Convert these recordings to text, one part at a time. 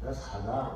10,000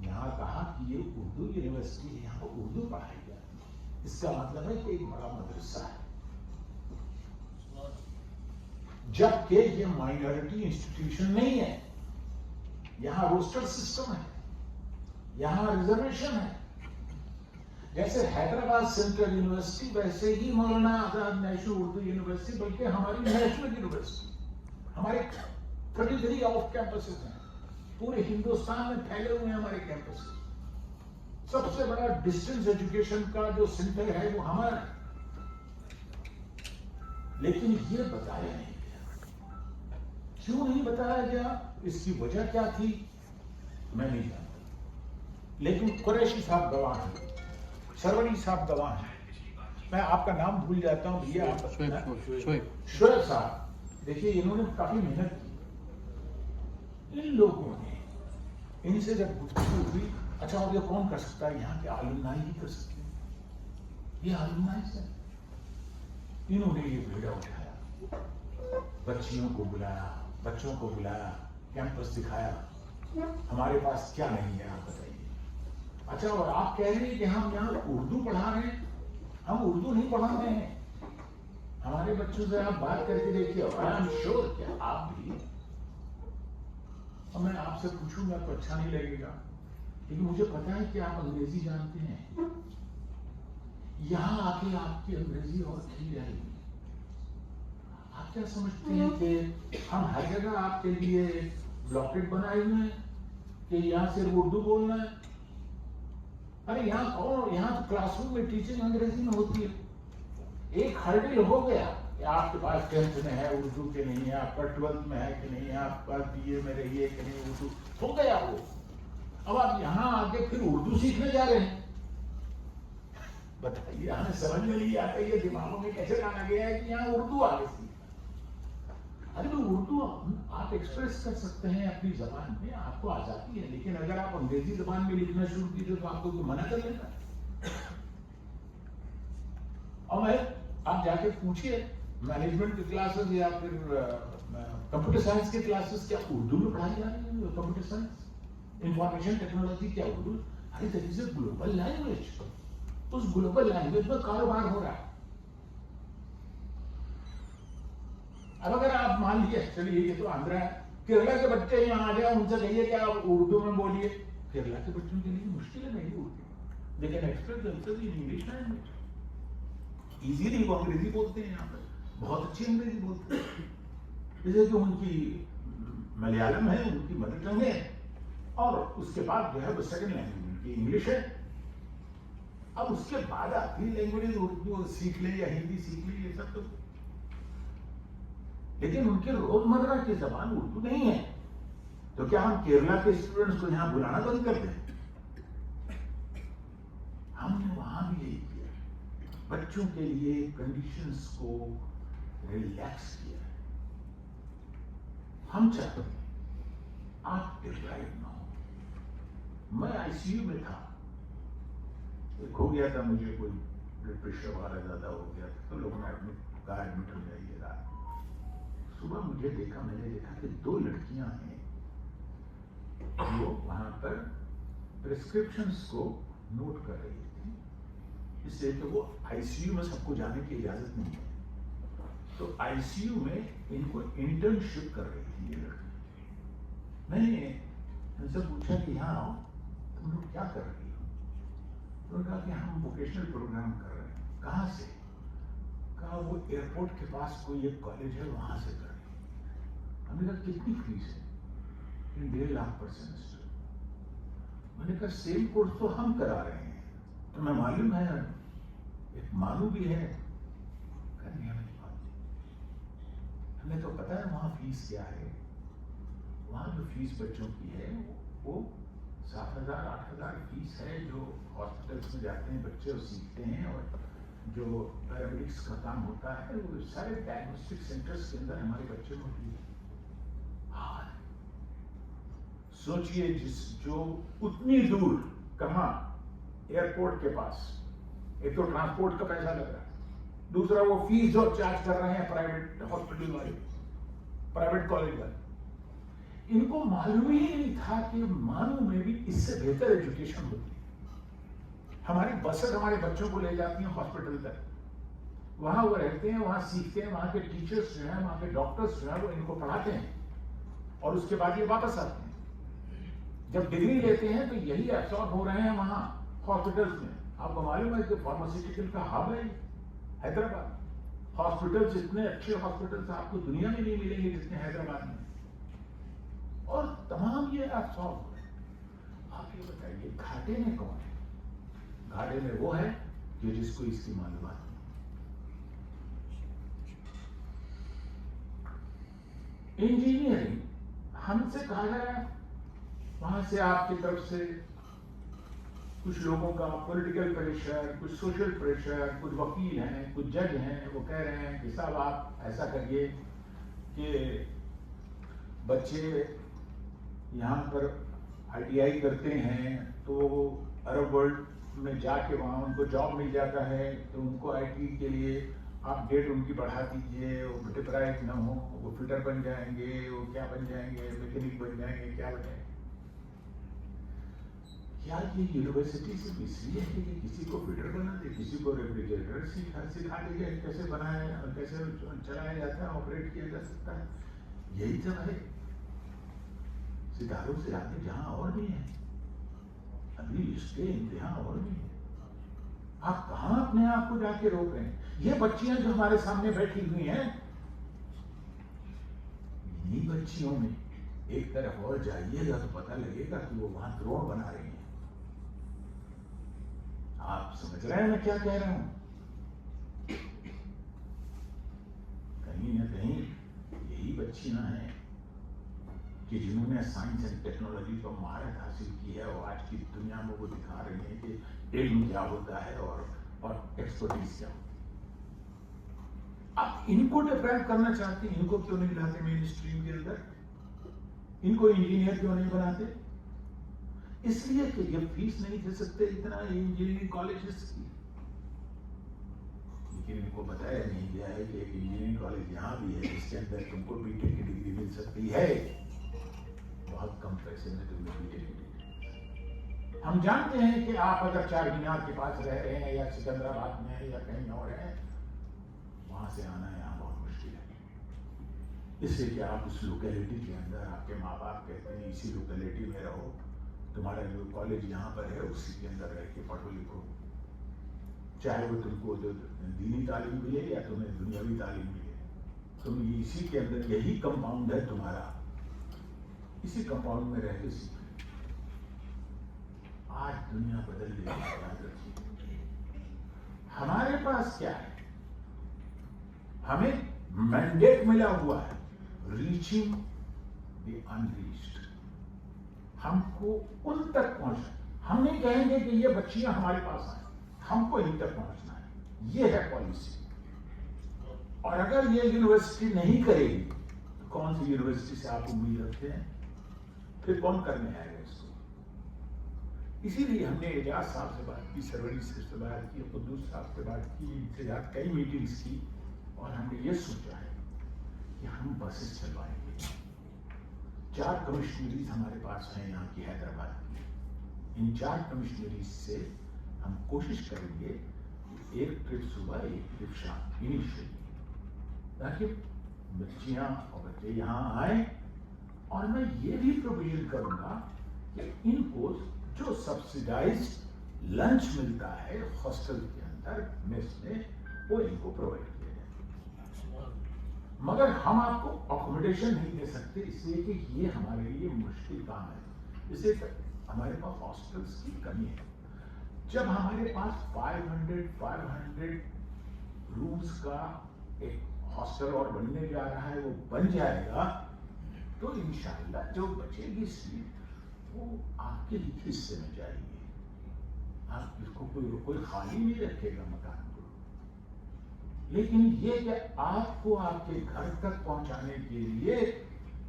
یہاں کہا کہ یہ اردو یونیورسٹی ہے, یہاں اردو پڑھائی جاتی ہے. اس کا مطلب ہے کہ ایک بڑا مدرسہ ہے, جبکہ یہ مائنورٹی انسٹیٹیوشن نہیں ہے. یہاں روسٹر سسٹم ہے, یہاں ریزرویشن ہے. جیسے حیدرآباد سینٹرل یونیورسٹی ویسے ہی مولانا آزاد نیشنل اردو یونیورسٹی, بلکہ ہماری نیشنل یونیورسٹی, ہمارے 33 آف کیمپسز ہیں, پورے ہندوستان میں پھیلے ہوئے ہیں ہمارے کیمپس. سب سے بڑا ڈسٹینس ایجوکیشن کا جو سینٹر ہے وہ ہمارا ہے. لیکن یہ بتایا نہیں گیا. کیوں نہیں بتایا گیا, اس کی وجہ کیا تھی میں نہیں جانتا. لیکن قریشی صاحب گواہ ہیں, سروری صاحب گواہ ہیں. میں آپ کا نام بھول جاتا ہوں بھیا, شعیب صاحب. دیکھیے انہوں نے کافی محنت کی. ان لوگوں نے, ان سے جب گفتگو ہوئی, اچھا اور یہ کون کر سکتا ہے, یہاں کے عالمنائی ہی کر سکتے ہیں, یہ عالمنائی سے. انہوں نے یہ بیڑا اٹھایا, بچیوں کو بلایا, بچوں کو بلایا, کیمپس دکھایا, ہمارے پاس کیا نہیں ہے آپ بتائیے. اچھا اور آپ کہہ رہے ہیں کہ ہم یہاں اردو پڑھا رہے ہیں, ہم اردو نہیں پڑھا رہے ہیں. ہمارے بچوں سے آپ بات کر کے دیکھیے, اور آئی ایم شیور کہ آپ بھی, اور میں آپ سے پوچھوں گا تو اچھا نہیں لگے گا, لیکن مجھے پتا ہے کہ آپ انگریزی جانتے ہیں. یہاں آ کے آپ کی انگریزی اور کھل جائے گی. آپ کیا سمجھتے ہیں کہ ہم ہر جگہ آپ کے لیے بلاکٹ بنائے ہوئے ہیں کہ یہاں صرف اردو بولنا ہے؟ ارے یہاں کون, یہاں تو کلاس روم میں ٹیچنگ انگریزی میں ہوتی ہے. ایک ہرڈل ہو گیا کہ آپ کے پاس 10th میں ہے اردو کے نہیں ہے, آپ کا 12th میں ہے کہ نہیں ہے, آپ کا BA میں رہی ہے کہ نہیں, اردو ہو گیا وہ. اب آپ یہاں آ کے پھر اردو سیکھنے جا رہے ہیں. بتائیے, ہمیں سمجھ میں نہیں آتا یہ دماغوں میں کیسے لانا گیا ہے کہ یہاں اردو آگے سیکھنا. ارے تو اردو آپ ایکسپریس کر سکتے ہیں اپنی زبان میں, آپ کو آزادی ہے, لیکن اگر آپ انگریزی زبان میں لکھنا شروع کیجیے تو آپ کو کوئی منع کر لیتا ہے. اور میں, آپ جا کے پوچھئے مینجمنٹ کی کلاسز یا پھر کمپیوٹر سائنس کی کلاسز کیا اردو میں پڑھائی جا رہی ہے؟ کمپیوٹر سائنس, انفارمیشن ٹیکنالوجی کیا اردو؟ ارے that is a global language. اس گلوبل لینگویج میں کاروبار ہو رہا ہے. اب اگر آپ مان لیجیے, چلیے یہ تو آندھرا ہے, کیرلا کے بچے یہاں آ جائیں, ان سے کہیے کہ آپ اردو میں بولیے. کیرلا کے بچوں کے لیے مشکل ہے نہیں اردو, لیکن express in English language easily وہ انگریزی بولتے ہیں. یہاں پر بہت اچھی انگریزی بولتے ہیں, جیسے کہ ان کی ملیالم ہے, ان کی مدر ٹنگ ہے, اور اس کے بعد جو ہے وہ سیکنڈ لینگویج ان کی انگلش ہے. اب اس کے بعد اپنی لینگویج اردو سیکھ لیں یا ہندی سیکھ لیں, یہ سب تو, لیکن ان کے روزمرہ کی زبان اردو نہیں ہے. تو کیا ہم کیرلا کے اسٹوڈنٹس کو یہاں بلانا بند کر دیں؟ ہم نے وہاں بھی یہی کیا, بچوں کے لیے کنڈیشنز کو ریلیکس کیا. ہم چاہتے ہیں آپ ڈپرائیو نہ ہو. میں ICU میں تھا, ایک ہو گیا تھا مجھے کوئی بلڈ پریشر وغیرہ زیادہ ہو گیا تھا, تو لوگوں نے ایڈمٹ ہو جائیے. رات صبح مجھے دیکھا, میں نے دیکھا کہ 2 لڑکیاں ہیں جو وہاں پر پرسکرپشنز کو نوٹ کر رہی تھی, اس لیے کہ وہ ICU میں سب کو جانے کی اجازت نہیں ہے. تو ICU میں ان کو انٹرنشپ کر رہی تھی یہ لڑکی. میں نے ان سے پوچھا کہ یہاں آؤ, تم لوگ کیا کر رہی ہو؟ انہوں نے کہا کہ ہم ووکیشنل پروگرام کر رہے ہیں. کہاں سے؟ کہا وہ ایئرپورٹ کے پاس کوئی ایک کالج ہے, وہاں سے کر رہے ہیں. ہم نے کہا کتنی فیس ہے؟ 1.5 لاکھ پر سیمسٹر. میں نے کہا سیم کورس تو ہم کرا رہے ہیں, تمہیں معلوم ہے, ایک مانو بھی ہے. کرنے ہمیں ہمیں تو پتا ہے وہاں فیس کیا ہے. وہاں جو فیس بچوں کی ہے وہ 7,000 8,000 فیس ہے. جو ہاسپٹلس میں جاتے ہیں بچے وہ سیکھتے ہیں, اور جو پیرامیڈکس کا کام ہوتا ہے وہ سارے ڈائگنوسٹک سینٹرز کے اندر ہمارے بچے موجود ہیں. ہاں سوچئے, جو اتنی دور, کہاں, ایئرپورٹ کے پاس, ایک تو ٹرانسپورٹ کا پیسہ لگ رہا ہے, دوسرا وہ فیس جو چارج کر رہے ہیں پرائیویٹ ہاسپٹل والے, پرائیویٹ کالج والے. ان کو معلوم ہی نہیں تھا کہ مانو میں بھی اس سے بہتر ایجوکیشن ہوتی ہے. ہماری بسیں ہمارے بچوں کو لے جاتی ہیں ہاسپٹل تک, وہاں وہ رہتے ہیں, وہاں سیکھتے ہیں, وہاں کے ٹیچرز جو ہیں, وہاں کے ڈاکٹرز جو ہیں, وہ ان کو پڑھاتے ہیں, اور اس کے بعد یہ واپس آتے ہیں. جب ڈگری لیتے ہیں تو یہی ایبسارب ہو رہے ہیں وہاں ہاسپٹلز میں. آپ کو معلوم ہے کہ فارماسیوٹیکل کا ہب ہے حیدرآباد. ہاسپٹلز اتنے اچھے ہاسپٹلز آپ کو دنیا میں نہیں ملیں گے جتنے حیدرآباد میں, اور تمام یہ ایبسارب ہو رہے ہیں. آپ یہ بتائیے گھاٹے میں کون ہے؟ گھاٹے میں وہ ہے کہ جس کو اس کی معلومات نہیں. انجینئرنگ ہم سے کہا جائے, وہاں سے آپ کی طرف سے کچھ لوگوں کا پولیٹیکل پریشر, کچھ سوشل پریشر, کچھ وکیل ہیں, کچھ جج ہیں, وہ کہہ رہے ہیں کہ صاحب آپ ایسا کریے کہ بچے یہاں پر ITI کرتے ہیں تو عرب ورلڈ میں جا کے وہاں ان کو جاب مل جاتا ہے, تو ان کو IT کے لیے آپ ڈیٹ ان کی بڑھا دیجیے, وہ ڈپرائیو نہ ہو, وہ فٹر بن جائیں گے, وہ کیا بن جائیں گے, میکینک بن جائیں گے, کیا بن جائیں گے. کیا یہ یونیورسٹی صرف اس لیے ہے کہ کسی کو فٹر بنا دے, کسی کو ریفریجریٹر سکھا دے کہ کیسے بنایا اور کیسے چلایا جاتا ہے, آپریٹ کیا جا سکتا ہے. یہی سب ہے. ستاروں سے آگے جہاں اور بھی ہیں, ابھی اس کے امتحان اور بھی ہیں. آپ کہاں اپنے آپ کو جا کے روک رہے ہیں؟ یہ بچیاں جو ہمارے سامنے بیٹھی ہوئی ہیں, انہی بچیوں میں ایک طرف اور جائیے گا تو پتہ لگے گا کہ وہ وہاں ڈرون بنا رہی ہیں. آپ سمجھ رہے ہیں میں کیا کہہ رہا ہوں؟ کہیں نہ کہیں یہی بچیاں ہیں کہ جنہوں نے سائنس اینڈ ٹیکنالوجی پر مہارت حاصل کی ہے, اور آج کی دنیا میں وہ دکھا رہی ہیں کہ علم کیا ہوتا ہے اور ایکسپرٹیز کیا ہوتا ہے. آپ ان کو ڈیولپ کرنا چاہتے ہیں, ان کو کیوں نہیں لاتے مین اسٹریم کے اندر؟ ان کو انجینئر کیوں نہیں بناتے؟ اس لیے کہ یہ فیس نہیں دے سکتے اتنا انجینئرنگ کالجز کی. لیکن ان کو بتایا نہیں گیا ہے کہ ایک انجینئرنگ کالج یہاں بھی ہے جس کے اندر تم کو BTech کی ڈگری مل سکتی ہے, بہت کم پیسے میں تمہیں BTech کی ڈگری. ہم جانتے ہیں کہ آپ اگر چار مینار کے پاس رہ رہے ہیں, یا سکندرآباد میں ہیں, یا کہیں اور ہیں, وہاں سے آنا یہاں بہت مشکل ہے. اس لیے کہ آپ اس لوکیلٹی کے اندر, آپ کے ماں باپ کہتے ہیں اسی لوکیلٹی میں رہو, تمہارا جو کالج یہاں پر ہے اسی کے اندر رہ کے پڑھو لکھو, چاہے وہ تم کو جو دینی تعلیم ملے یا تمہیں دنیاوی تعلیم ملے, تم اسی کے اندر, یہی کمپاؤنڈ ہے تمہارا, اسی کمپاؤنڈ میں رہ کے سیکھو. آج دنیا بدل گئی ہے, یاد رکھیے. ہمارے پاس کیا ہے؟ ہمیں مینڈیٹ ملا ہوا ہے, ریچنگ دی انریچڈ. ہم کو ان تک پہنچنا. ہم نہیں کہیں گے کہ یہ بچیاں ہمارے پاس آئیں, ہم کو ان تک پہنچنا ہے. یہ ہے پالیسی. اور اگر یہ یونیورسٹی نہیں کرے گی تو کون سی یونیورسٹی سے آپ امید رکھتے ہیں؟ پھر کون کرنے آئے گا اس کو؟ اسی لیے ہم نے اعجاز صاحب سے بات کی, سروری سے بات کی, قدوس صاحب سے بات کی, ان سے کئی میٹنگز کی, اور ہم نے یہ سوچا ہے کہ ہم بسیں چلوائیں گے. 4 کمشنریز ہمارے پاس ہیں یہاں کی حیدرآباد کی. ان 4 کمشنریز سے ہم کوشش کریں گے کہ ایک ٹرپ صبح, ایک ٹرپ شام انیشلی, تاکہ بچیاں اور بچے یہاں آئیں. اور میں یہ بھی پروویژن کروں گا کہ ان کو جو سبسیڈائزڈ لنچ ملتا ہے ہاسٹل کے اندر میس میں, وہ ان کو پرووائڈ کیا جائے. مگر ہم آپ کو اکوموڈیشن نہیں دے سکتے, اس لیے کہ یہ ہمارے لیے مشکل کام ہے. اس لیے ہمارے پاس ہاسٹلس کی کمی ہے. جب ہمارے پاس 500 رومز کا ایک ہاسٹل اور بننے جا رہا ہے, وہ بن جائے گا تو انشاءاللہ جو بچے گی سیٹ وہ آپ کے ہی حصے میں جائے گی. آپ اس کو کوئی خالی نہیں رکھے گا مکان کو. لیکن یہ کہ آپ کو آپ کے گھر تک پہنچانے کے لیے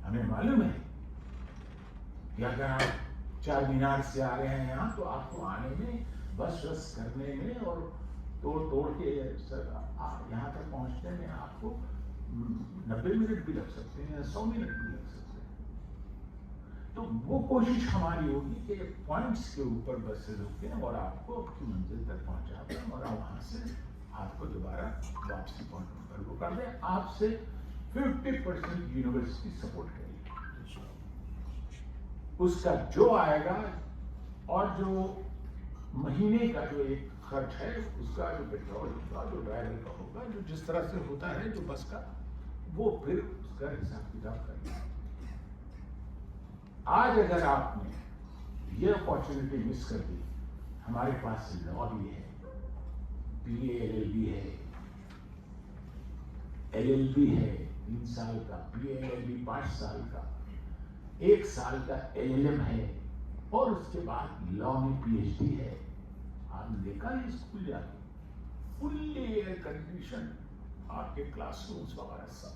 ہمیں معلوم ہے کہ اگر آپ 4 مینار سے آ رہے ہیں یہاں, تو آپ کو آنے میں, بس کرنے میں, اور توڑ کے یہاں تک پہنچنے میں آپ کو 90 منٹ بھی لگ سکتے ہیں, 100 منٹ بھی لگ سکتے ہیں. تو وہ کوشش ہماری ہوگی کہ پوائنٹس کے اوپر بسیں رکیں اور آپ کو اپنی منزل تک پہنچا دیں اور وہاں سے آپ کو دوبارہ واپسی پوائنٹ پر وہ کر دیں. آپ سے 50% یونیورسٹی سپورٹ کرے گی. اس کا جو آئے گا اور جو مہینے کا جو ایک خرچ ہے اس کا جو پیٹرول ہوگا, جو ڈرائیور کا ہوگا, جو جس طرح سے ہوتا ہے جو بس کا, وہ پھر اس کا حساب کتاب کرنا. آج اگر آپ نے یہ اپارچونیٹی مس کر دی, ہمارے پاس لا بھی ہے, BA LLB ہے, LLB ہے 3 سال کا, BA LLB 5 سال کا, 1 سال کا LLM ہے, اور اس کے بعد لا میں PhD ہے. آپ نے دیکھا یہ اسکول جا کے فلی ایئر کنڈیشن, آپ کے کلاس رومس وغیرہ سب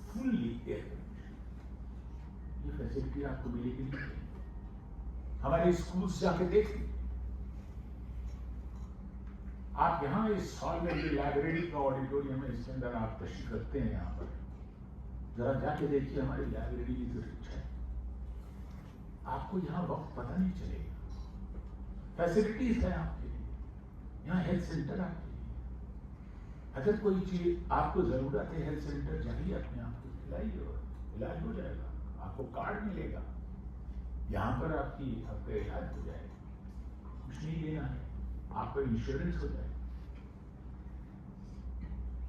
فلی ایئر کنڈیشن. یہ فیسلٹی آپ کو ملے گی نہیں. ہمارے اسکولس جا کے دیکھیں. آپ یہاں اس ہال میں یہ لائبریری کا آڈیٹوریم ہے, اس کے اندر آپ تشریف کرتے ہیں, یہاں پر ذرا جا کے دیکھیے ہماری لائبریری کی جو رچ ہے. آپ کو یہاں وقت پتہ نہیں چلے گا. فیسلٹیز ہے آپ کے لیے, یہاں ہیلتھ سینٹر آپ کے لیے. اگر کوئی چیز آپ کو ضرورت ہے ہیلتھ سینٹر جائیے, اپنے آپ کو کھلائیے اور علاج ہو جائے گا. آپ کو کارڈ ملے گا, یہاں پر آپ کا علاج ہو جائے گا. کچھ نہیں لینا ہے, آپ کا انشورنس ہو جائے گا.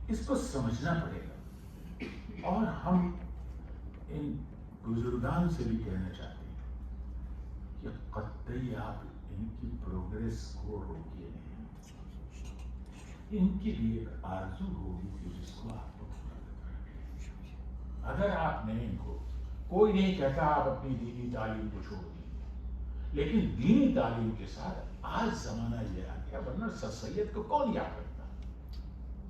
اس کو سمجھنا پڑے گا. اور ہم ان بزرگان سے بھی کہنا چاہتے ہیں کہ قطعی آپ ان کی پروگریس کو روکیے نہیں. ان کی بھی ایک آرزو ہوگی کہ جس کو آپ کو پورا کرنا. اگر آپ نے ان کو, کوئی نہیں کہتا آپ اپنی دینی تعلیم کو چھوڑ دیجیے, لیکن دینی تعلیم کے ساتھ آج زمانہ یہ آ گیا, ورنہ سر سید کو کون یاد کرتا.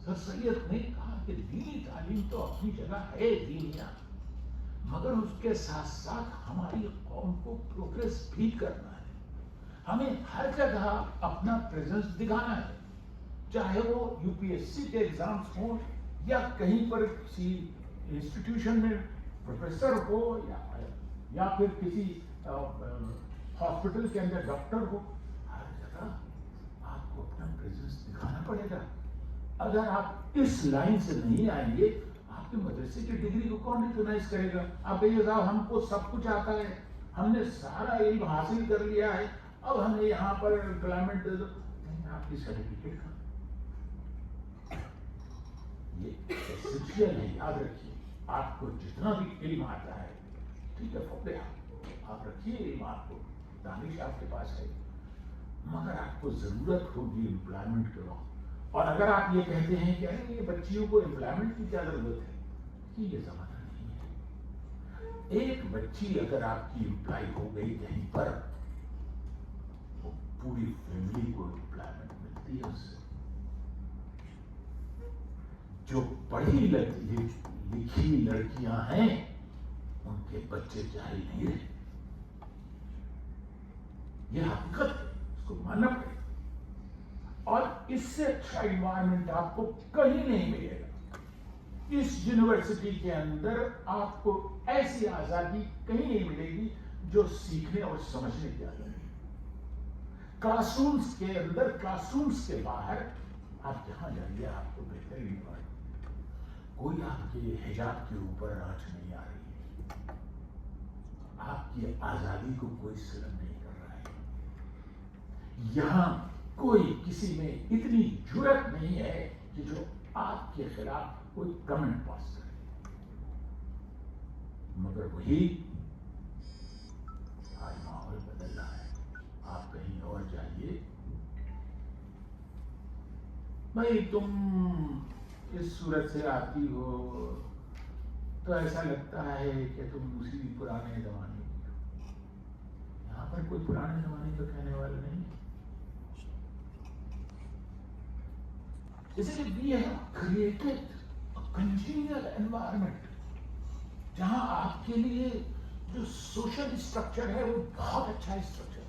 سر سید نے کہا کہ دینی تعلیم تو اپنی جگہ ہے دینیا, مگر اس کے ساتھ ساتھ ہماری قوم کو پروگریس بھی کرنا ہے. ہمیں ہر جگہ اپنا پریزنس دکھانا ہے, چاہے وہ UPSC کے ایگزامس ہوں یا کہیں پر کسی انسٹیٹیوشن میں پروفیسر ہو یا پھر کسی ہاسپٹل کے اندر ڈاکٹر ہو. ہر جگہ آپ کو اپنا پریزنس دکھانا پڑے گا. اگر آپ اس لائن سے نہیں آئیں گے, آپ کے مدرسے کی ڈگری کو کون ریکگنائز کرے گا؟ آپ کہیے صاحب ہم کو سب کچھ آتا ہے, ہم نے سارا علم حاصل کر لیا ہے, اب ہمیں یہاں پر امپلائمنٹ دے دو. آپ کی سرٹیفکیٹ یہ ایسنشیل ہے, یاد رکھیے. آپ کو جتنا بھی علم آتا ہے, ٹھیک ہے, فوقے آپ رکھیے علم, آپ کو دانش آپ کے پاس ہے, مگر آپ کو ضرورت ہوگی امپلائمنٹ کے وقت. اور اگر آپ یہ کہتے ہیں کہ یہ بچیوں کو امپلائمنٹ کی کیا ضرورت ہے, کہ یہ زمانہ نہیں ہے. ایک بچی اگر آپ کی امپلائی ہو گئی کہیں پر, وہ پوری فیملی کو امپلائمنٹ ملتی ہے اس سے. جو پڑھی لکھی لڑکیاں ہیں ان کے بچے جاہل نہیں رہے. یہ حقیقت ہے, اس کو ماننا پڑے گا. اور اس سے اچھا انوائرمنٹ آپ کو کہیں نہیں ملے گا. اس یونیورسٹی کے اندر آپ کو ایسی آزادی کہیں نہیں ملے گی جو سیکھنے اور سمجھنے کی آزادی. کلاس رومس کے اندر, کلاس رومس کے باہر آپ جہاں جائیے آپ کو بہترین انوائرمنٹ. کوئی آپ کے حجاب کے اوپر آنچ نہیں آ رہی ہے, آپ کی آزادی کو کوئی سلم نہیں کر رہا ہے. یہاں کوئی کسی میں اتنی جرأت نہیں ہے کہ جو آپ کے خلاف کوئی کمنٹ پاس کرے. مگر وہی آج ماحول بدل رہا ہے. آپ کہیں اور جائیے, بھائی تم اس صورت سے آتی ہو تو ایسا لگتا ہے کہ تم اسی پرانے زمانے کی ہو. یہاں پر کوئی پرانے زمانے کا کہنے والا نہیں ہے. اس لیے we have created a congenial environment جہاں آپ کے لیے جو سوشل اسٹرکچر ہے وہ بہت اچھا اسٹرکچر ہے.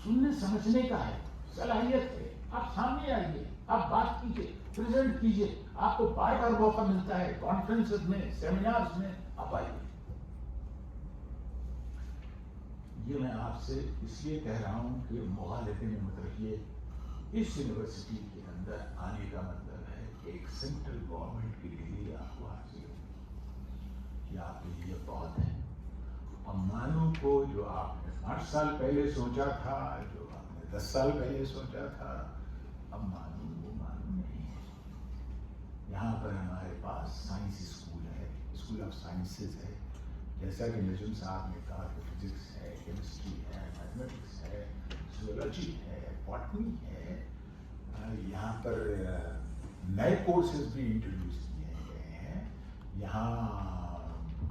سننے سمجھنے کا ہے, صلاحیت ہے. آپ سامنے آئیے, آپ بات کیجیے, پریزنٹ کیجیے. آپ کو بار بار موقع ملتا ہے کانفرنسز میں, سیمینارز میں. آپ آئیے, یہ میں آپ سے اس لیے کہہ رہا ہوں کہ مغالطے میں مت رہیے. اس یونیورسٹی کے اندر آنے کا مطلب ہے کہ ایک سینٹرل گورنمنٹ کی ڈگری آپ کو حاصل ہو. یہ آپ کے لیے بہت ہے. اور مانو کو جو آپ نے 8 سال پہلے سوچا تھا, جو آپ نے 10 سال پہلے سوچا تھا, اب مانو وہ مانو نہیں ہے. یہاں پر ہمارے پاس سائنس اسکول ہے, اسکول آف سائنسز ہے. جیسا کہ نجم صاحب نے کہا کہ فزکس ہے, کیمسٹری ہے, میتھمیٹکس ہے, زولوجی ہے, باٹنی ہے. یہاں پر نئے کورسز بھی انٹروڈیوس کیے گئے ہیں. یہاں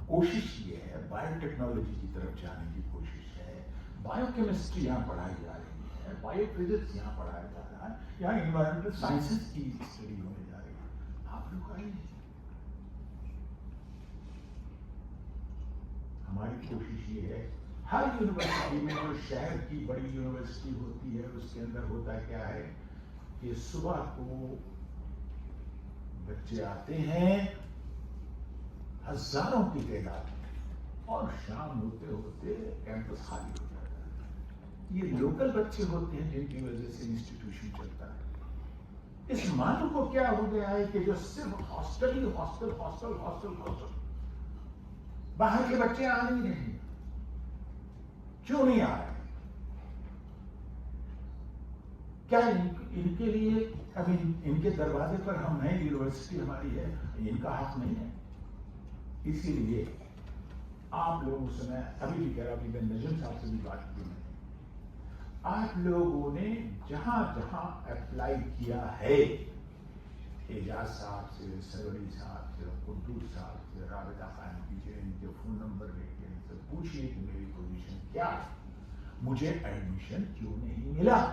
کوشش یہ ہے, بایو ٹیکنالوجی کی طرف جانے کی کوشش ہے. بایو کیمسٹری یہاں پڑھائی جا رہی ہے, بایو فزکس یہاں پڑھایا جا رہا ہے, یہاں انوائرمنٹل سائنسز کی اسٹڈی ہونے جا رہی ہے. آپ لوگ آئیے. ہماری کوشش یہ ہے, ہر یونیورسٹی میں جو شہر کی بڑی یونیورسٹی ہوتی ہے اس کے اندر ہوتا کیا ہے کہ صبح کو بچے آتے ہیں ہزاروں کی تعداد میں, اور شام ہوتے ہوتے کیمپس خالی ہو جاتا ہے. یہ لوکل بچے ہوتے ہیں جن کی وجہ سے انسٹیٹیوشن چلتا ہے. اس مانو کو کیا ہو گیا ہے کہ جو صرف ہاسٹل ہی ہاسٹل ہاسٹل ہاسٹل ہاسٹل, باہر کے بچے آ نہیں رہے ہیں. کیوں نہیں آ رہے؟ کیا ان کے لیے ابھی ان کے دروازے پر ہم نئے یونیورسٹی ہماری ہے, ان کا حق نہیں ہے. اسی لیے آپ لوگوں سے میں ابھی بھی کہہ رہا ہوں, میں نجم صاحب سے بھی بات کی, آپ لوگوں نے جہاں جہاں اپلائی کیا ہے, اعجاز صاحب سے, سروری صاحب سے, قدوس صاحب سے رابطہ قائم کیجیے, ان کے فون نمبر لے کے ان سے پوچھیے کہ میری پوزیشن کیا ہے, مجھے ایڈمیشن کیوں نہیں ملا.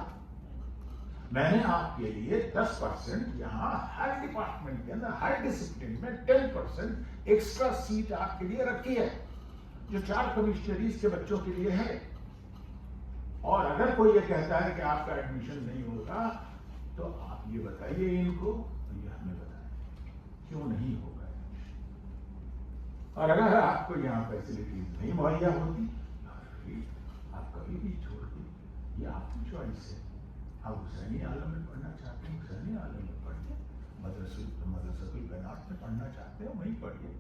میں نے آپ کے لیے 10% یہاں ہر ڈپارٹمنٹ کے اندر ہر ڈسپلن میں 10% ایکسٹرا سیٹ آپ کے لیے رکھی ہے, جو 4 کمشنریز کے بچوں کے لیے ہے. اور اگر کوئی یہ کہتا ہے کہ آپ کا ایڈمیشن نہیں ہوگا تو آپ یہ بتائیے ان کو, یہ ہمیں بتائیں کیوں نہیں ہوگا ایڈمیشن. اور اگر آپ کو یہاں فیسلٹیز نہیں مہیا ہوتی آپ کبھی بھی چھوڑ دیں, یہ آپ کی چوائس ہے. آپ حسینی عالم میں پڑھنا چاہتے ہیں حسینی عالم میں پڑھیے, مدرسۃ البنات میں پڑھنا چاہتے ہیں وہیں پڑھیے,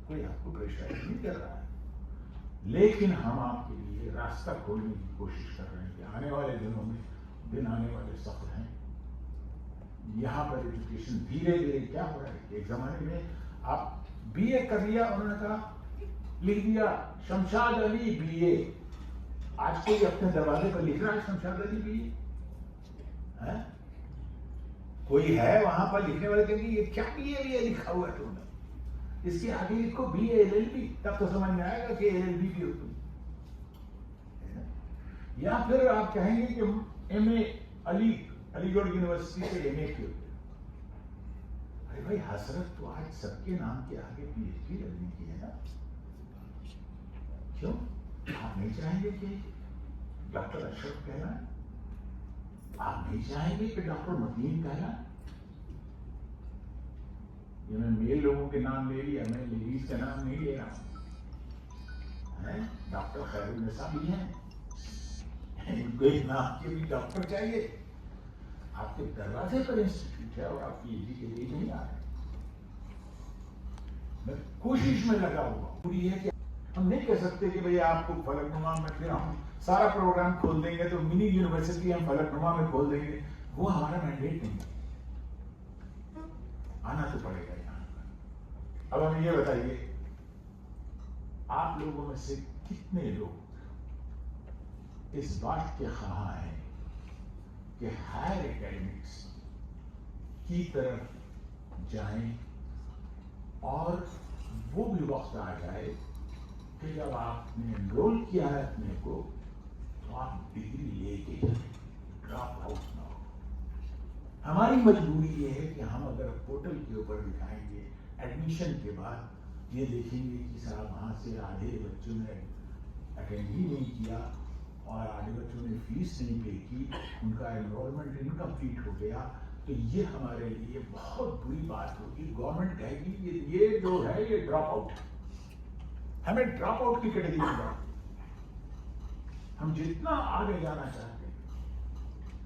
کوئی آپ کو پریشانی نہیں کر رہا ہے. لیکن ہم آپ کے لیے راستہ کھولنے کی کوشش کر رہے ہیں کہ آنے والے دنوں میں دن آنے والے سخت ہیں. یہاں پر ایجوکیشن دھیرے دھیرے کیا ہو رہا ہے کہ ایک زمانے میں آپ بی اے کر لیا, انہوں نے کہا لکھ دیا شمشاد علی بی اے. آج کوئی اپنے دروازے پر لکھ رہا ہے شمشاد علی بی اے؟ کوئی ہے وہاں پر لکھنے والے کہیں گے یہ کیا بی اے لکھا ہوا ہے تم نے, اس کے آگے لکھو B A L L B, تب تو سمجھ میں آئے گا کہ ایل ایل بی کی ہوتی. یا پھر آپ کہیں گے کہ ایم اے علی گڑھ یونیورسٹی سے ایم اے کی ہوتی. ارے بھائی حسرت تو آج سب کے نام کے آگے پی ایچ ڈی لگنے کی ہے نا. کیوں آپ نہیں چاہیں گے کہ ڈاکٹر اشرف کہنا ہے, آپ نہیں چاہیں گے کہ ڈاکٹر متین کہنا. یہ میں میل لوگوں کے نام لے لیا, میں لیڈیز کا نام نہیں لے رہا ہوں. ڈاکٹر خیر النساء بھی ہیں, ان کو ایک نام کے بھی ڈاکٹر چاہیے. آپ کے دروازے پر انسٹیٹیوٹ ہے اور آپ پی ایچ ڈی کے لیے نہیں آ رہے. میں کوشش میں لگا ہوا پوری ہے کہ ہم نہیں کہہ سکتے کہ بھئی آپ کو فلک نما میں پھر ہم سارا پروگرام کھول دیں گے تو منی یونیورسٹی ہم فلک نما میں کھول دیں گے. وہ ہمارا مینڈیٹ نہیں ہے, آنا تو پڑے گا یہاں پر. اب ہمیں یہ بتائیے, آپ لوگوں میں سے کتنے لوگ اس بات کے خواہاں ہیں کہ ہائر اکیڈمکس کی طرف جائیں, اور وہ بھی وقت آ جائے کہ جب آپ نے انرول کیا ہے اپنے کو تو آپ ڈگری لے کے جائیں, ڈراپ آؤٹ نہ ہو. ہماری مجبوری یہ ہے کہ ہم اگر پورٹل کے اوپر دکھائیں گے ایڈمیشن کے بعد, یہ دیکھیں گے کہ صاحب وہاں سے آدھے بچوں نے اٹینڈ ہی نہیں کیا اور آدھے بچوں نے فیس نہیں پے کی, ان کا انرولمنٹ انکمپلیٹ ہو گیا, تو یہ ہمارے لیے بہت بری بات ہوگی. گورنمنٹ کہے گی یہ جو ہے یہ ڈراپ آؤٹ ہے, ہمیں ڈراپ آؤٹ کی کیٹیگری میں. ہم جتنا آگے جانا چاہتے ہیں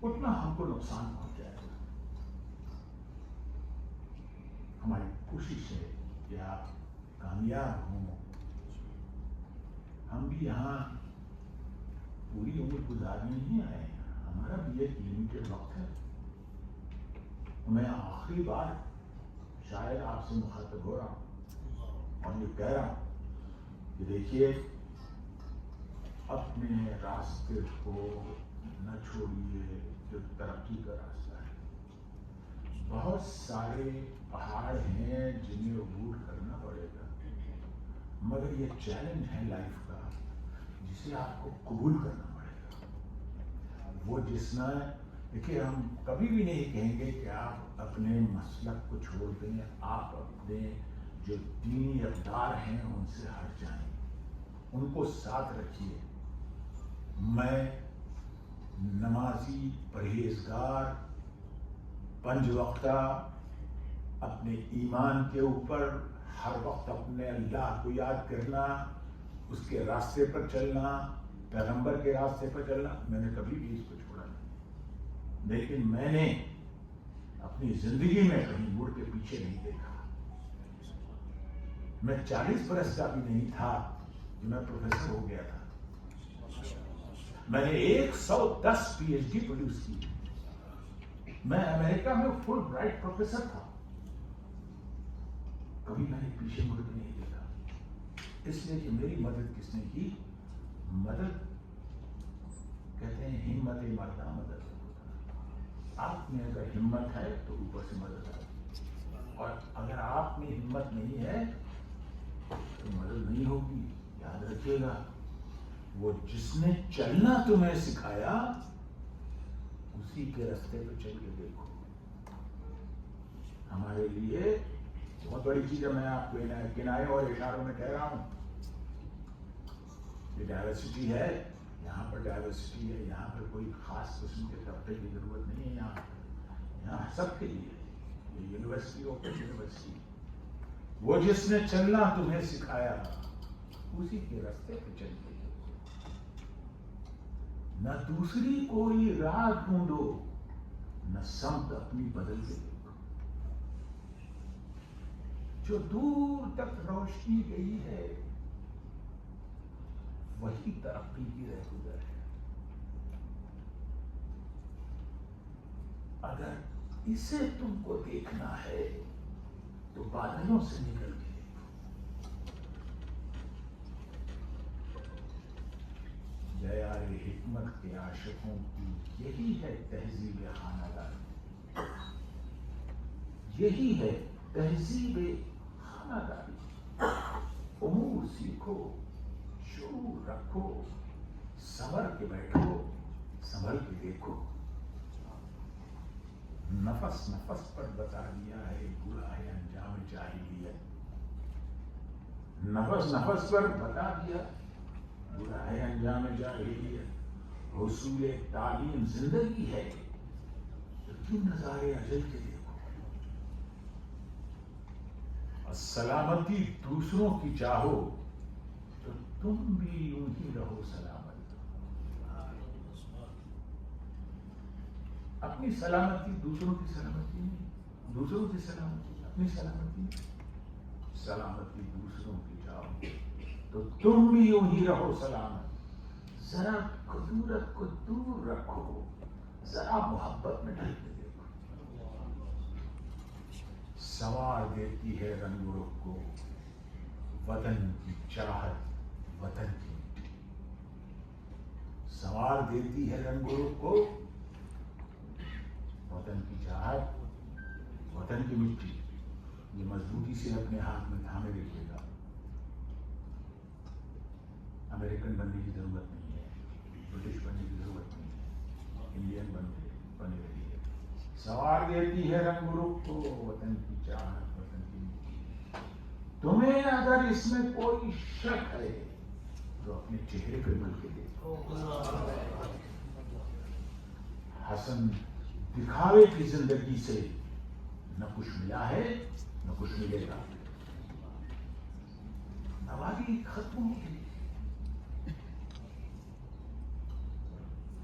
اتنا ہم کو نقصان پہنچ جائے گا. ہماری کوشش ہے کہ آپ کامیاب ہوں. ہم بھی یہاں پوری عمر گزارنے نہیں آئے ہیں. ہمارا بھی ایک لمیٹڈ وقت ہے. میں آخری بار شاید آپ سے مخاطب ہو رہا ہوں اور یہ کہہ رہا ہوں کہ دیکھیے اپنے راستے کو نہ چھوڑیے جو ترقی کا راستہ ہے. بہت سارے پہاڑ ہیں جنہیں عبور کرنا پڑے گا، مگر یہ چیلنج ہے لائف کا جسے آپ کو قبول کرنا پڑے گا. وہ جس میں دیکھیے ہم کبھی بھی نہیں کہیں گے کہ آپ اپنے مسلک کو چھوڑ دیں. آپ اپنے جو دینی اقدار ہیں ان سے ہٹ جائیں، ان کو ساتھ رکھیے. میں نمازی، پرہیزگار، 5 وقتہ اپنے ایمان کے اوپر ہر وقت اپنے اللہ کو یاد کرنا، اس کے راستے پر چلنا، پیغمبر کے راستے پر چلنا، میں نے کبھی بھی اس کو چھوڑا نہیں. لیکن میں نے اپنی زندگی میں کہیں مڑ کے پیچھے نہیں دیکھا. میں 40 برس کا بھی نہیں تھا کہ میں پروفیسر ہو گیا تھا. میں نے 110 PhD پروڈیوس کی. میں امریکہ میں فل برائٹ پروفیسر تھا. کبھی میں نے پیچھے مڑ کے نہیں دیکھا. اس لیے کہ میری مدد کس نے کی؟ مدد کہتے ہیں ہمت مردہ مدد. آپ میں اگر ہمت ہے تو اوپر سے مدد آئے گی، اور اگر آپ میں ہمت نہیں ہے تو مدد نہیں ہوگی. یاد رکھیے گا، وہ جس نے چلنا تمہیں سکھایا اسی کے راستے پہ چل کے دیکھو. ہمارے لیے بہت بڑی چیز ہے. میں آپ کو کنائے اور اشاروں میں کہہ رہا ہوں، یہ ڈائیورسٹی ہے. یہاں پر ڈائیورسٹی ہے. یہاں پر کوئی خاص قسم کے طبقے کی ضرورت نہیں ہے. یہاں سب کے لیے یہ یونیورسٹی اوپن یونیورسٹی. وہ جس نے چلنا تمہیں سکھایا اسی کے راستے پہ چل کے نہ دوسری کوئی راہ ڈھونڈو، نہ سمت اپنی بدل کے دیکھو. جو دور تک روشنی گئی ہے وہی ترقی کی رہ گزر ہے. اگر اسے تم کو دیکھنا ہے تو بادلوں سے نکل کے جیار حکمت کے عاشقوں کی یہی ہے تہذیب خانہ داری. یہی ہے تہذیب خانہ داری. امور سیکھو، شعور رکھو، سنور کے بیٹھو، سنبھل کے دیکھو. نفس نفس پر بتا دیا ہے برا ہے انجام جاہلیت. نفس نفس پر بتا دیا برا ہے انجام جاہلیت. حصول تعلیم زندگی ہے تو تم نظارے اجل کے دیکھو. اور سلامتی دوسروں کی چاہو تو تم بھی یوں ہی رہو سلامت. اپنی سلامتی دوسروں کی سلامتی نہیں، دوسروں کی سلامتی اپنی سلامتی نہیں. سلامتی دوسروں کی چاہو تو تم بھی یوں ہی رہو سلامت. ذرا خطورت کو دور رکھو، ذرا محبت میں ڈھل کے دیکھو. سوار دیتی ہے رنگ و رخ کو وطن کی چاہت، وطن کی مٹی. سوار دیتی ہے رنگ و رخ کو وطن کی چاہت، وطن کی مٹی. یہ مضبوطی سے اپنے ہاتھ میں تھامے رکھیے گا. امریکن بننے کی ضرورت نہیں ہے، برٹش بننے کی ضرورت نہیں ہے، انڈین بنے رہیے. سوار دیتی ہے رنگ و رخ کو وطن کی چاہت، وطن کی مٹی. تمہیں اگر اس میں کوئی شک ہے تو اپنے چہرے پہ مل کے دیکھو. حسن دکھاوے کی زندگی سے نہ کچھ ملا ہے نہ کچھ ملے گا. نواگی ختم ہو گئی.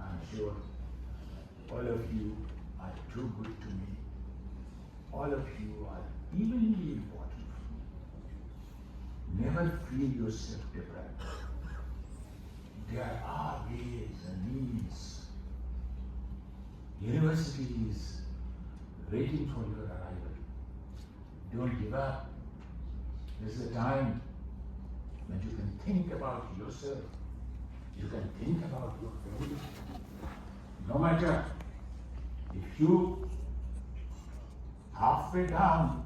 I'm sure all of you are too good to me. All of you are evenly important for me. Never feel yourself deprived. There are ways and means. University is waiting for your arrival. Don't give up. This is a time when you can think about yourself. You can think about your family. No matter if you halfway down,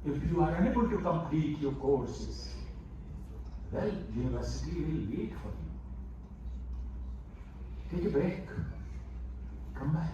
if you are unable to complete your courses, well, university will wait for you. Take a break. Come back.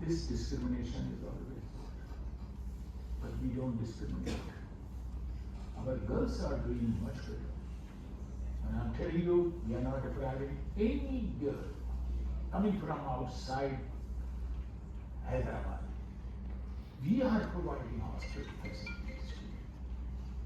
This discrimination is always, but we don't discriminate. Our girls are doing much better. And I'm telling you, we are not depriving any girl coming from outside Hyderabad. We are providing hospital facilities.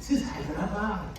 This is Hyderabad.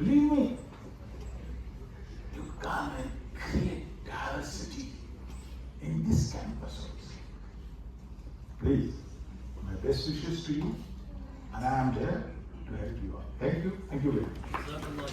Believe me, you come and create diversity in this campus also. Please, my best wishes to you, and I am there to help you out. Thank you very much.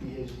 PhD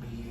BA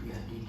PhD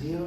0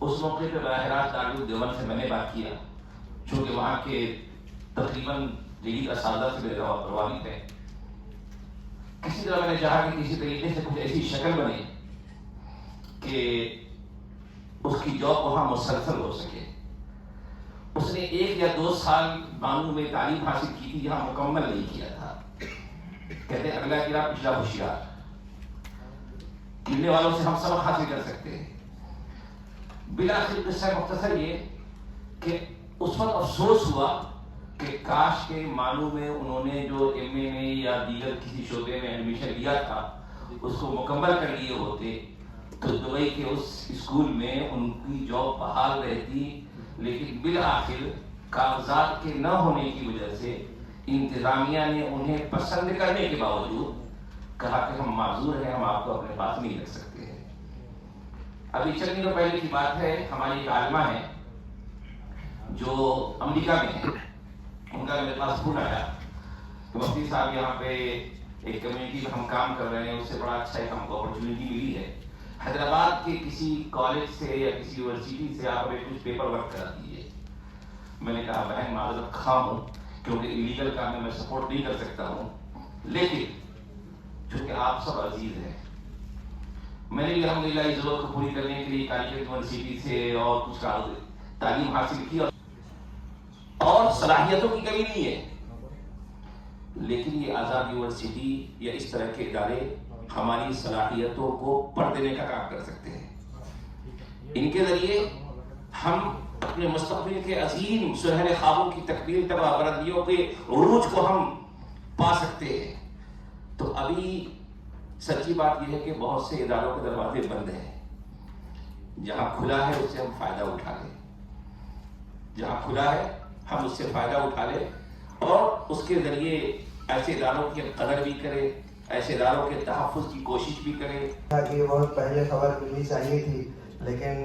اس موقع پہ براہ راست دارالعلوم دیوبند سے میں نے بات کیا، چونکہ وہاں کے تقریباً جدید اساتذہ سے میرے روابط ہیں. کسی طرح میں نے چاہا کہ کسی طریقے سے کچھ ایسی شکل بنے کہ اس کی جاب وہاں مسلسل ہو سکے. اس نے 1 یا 2 سال بانو میں تعلیم حاصل کی تھی، یہاں مکمل نہیں کیا تھا. کہتے ہیں اگلا گرا پچھلا ہوشیار، ملنے والوں سے ہم سبق حاصل کر سکتے ہیں. بالآخر قصہ مختصر یہ کہ اس وقت افسوس ہوا کہ کاش کے مانو میں انہوں نے جو MA میں یا دیگر کسی شعبے میں ایڈمیشن لیا تھا اس کو مکمل کر لیے ہوتے تو دبئی کے اس اسکول میں ان کی جاب بحال رہتی. لیکن بالآخر کاغذات کے نہ ہونے کی وجہ سے انتظامیہ نے انہیں پسند کرنے کے باوجود کہا کہ ہم معذور ہیں، ہم آپ کو اپنے پاس نہیں رکھ سکتے ہیں. ابھی چند دنوں پہلے کی بات ہے، ہماری ایک عالمہ ہے جو امریکہ میں ہے. ان کا میرے پاس فون آیا کہ مفتی صاحب یہاں پہ ایک کمیونٹی میں ہم کام کر رہے ہیں، اس سے بڑا اچھا ایک ہم کو اپرچونیٹی ملی ہے، حیدرآباد کے کسی کالج سے یا کسی یونیورسٹی سے آپ ہمیں کچھ پیپر ورک کرا دیجیے. میں نے کہا بہن معذرت خواہ ہوں کیونکہ انلیگل کام میں سپورٹ نہیں کر سکتا ہوں، لیکن چونکہ آپ سب عزیز ہیں میں نے بھی الحمدللہ اس ضرورت کو پوری کرنے کے لیے کالیکٹ یونیورسٹی سے اور کچھ تعلیم حاصل کی اور صلاحیتوں کی کمی نہیں ہے. لیکن یہ آزاد یونیورسٹی یا اس طرح کے ادارے ہماری صلاحیتوں کو پڑھ دینے کا کام کر سکتے ہیں. ان کے ذریعے ہم اپنے مستقبل کے عظیم سنہرے خوابوں کی تکمیل تک بلندیوں کے عروج کو ہم پا سکتے ہیں. تو ابھی سچی بات یہ ہے کہ بہت سے اداروں کے دروازے بند ہیں. جہاں کھلا ہے اس سے ہم فائدہ اٹھا لیں، جہاں کھلا ہے ہم اس سے فائدہ اٹھا لیں اور اس کے ذریعے ایسے اداروں کی قدر بھی کریں، ایسے اداروں کے تحفظ کی کوشش بھی کریں. یہ بہت پہلے خبر ملنی چاہیے تھی لیکن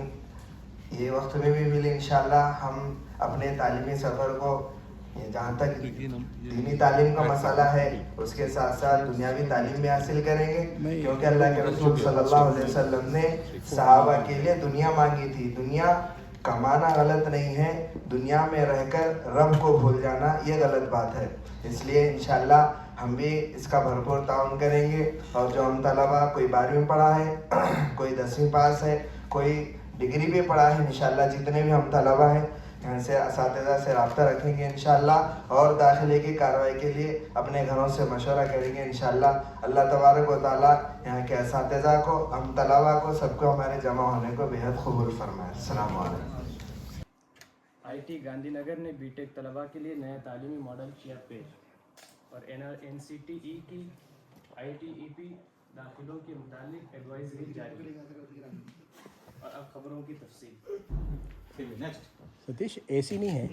یہ وقت میں بھی ملی. انشاءاللہ ہم اپنے تعلیمی سفر کو جہاں تک دینی تعلیم کا مسئلہ ہے اس کے ساتھ ساتھ دنیاوی تعلیم بھی حاصل کریں گے، کیونکہ اللہ کے رسول صلی اللہ علیہ وسلم نے صحابہ کے لیے دنیا مانگی تھی. دنیا کمانا غلط نہیں ہے، دنیا میں رہ کر رب کو بھول جانا یہ غلط بات ہے. اس لیے انشاءاللہ ہم بھی اس کا بھرپور تعاون کریں گے. اور جو ہم طلبہ کوئی 12ویں پڑھا ہے، کوئی 10ویں پاس ہے، کوئی ڈگری بھی پڑھا ہے، انشاءاللہ جتنے بھی ہم طلبہ ہیں یہاں سے اساتذہ سے رابطہ رکھیں گے انشاءاللہ اور داخلے کی کارروائی کے لیے اپنے گھروں سے مشورہ کریں گے انشاءاللہ. اللہ تبارک و تعالیٰ یہاں کے اساتذہ کو، ہم طلبہ کو، سب کو ہمارے جمع ہونے کو بےحد قبول فرمائے. السلام علیکم. IIT گاندھی نگر نے BTech طلباء کے لیے نیا تعلیمی ماڈل کیا پیش اور NCTE کی ITEP داخلوں کے متعلق ایڈوائزری جاری. اور اب خبروں کی تفصیل. نیکسٹ ستیش AC نہیں ہے.